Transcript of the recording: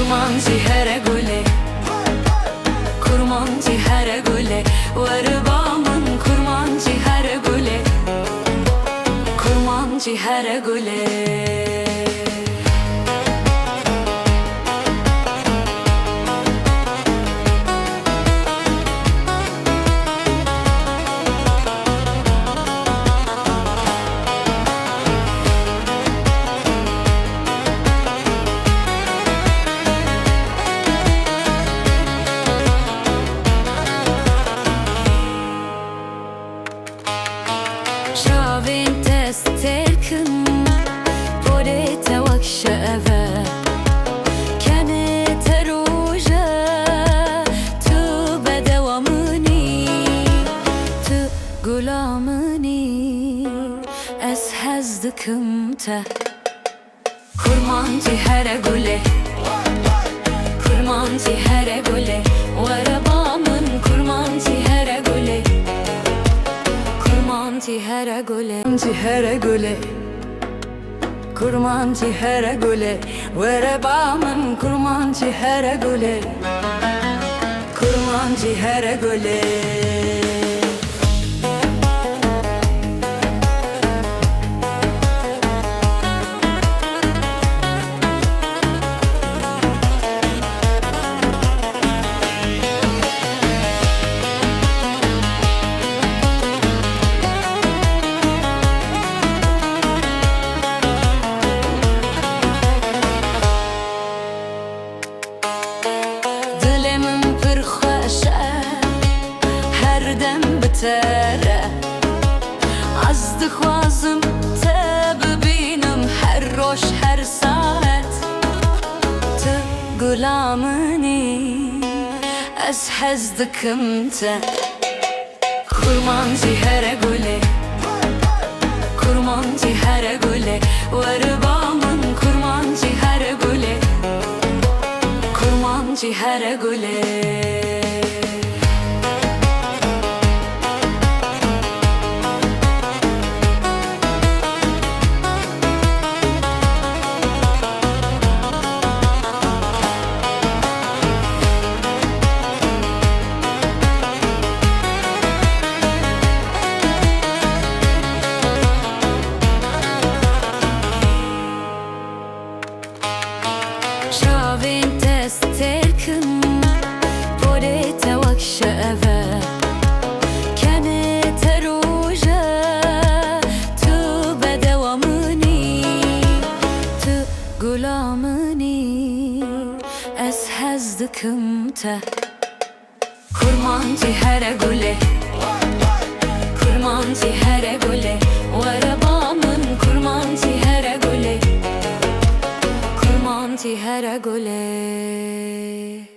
kurmanci here gule, kurmanci here gule, varabamın kurmanci here gule, kurmanci here gule. Sterken Polete vakşeve Kene teroje Tu bedevamini Tu gulamini Es hezdikim te Kurmanci here gule Kurmanci here gule Varabamın kurmanci here gule Kurmanci here gule here gule Kurmanci here gule Varabamın kurmanci here gule Kurmanci here gule. Dem bitere Az dixwazim te bibînim her roj her saet Tu gulamînî Ez hez dikim te Kurmanci here gule Kurmanci here gule Varabamın kurmanci here gule Kurmanci here gule. Şavên te sterkin Polete vakşeve Kene teroje Tu bedevamini Tu gulamini Es hezdikim te Kurmanci here gule Kurmanci here gule Varabamın kurmanci here gule Kurmanci here gule.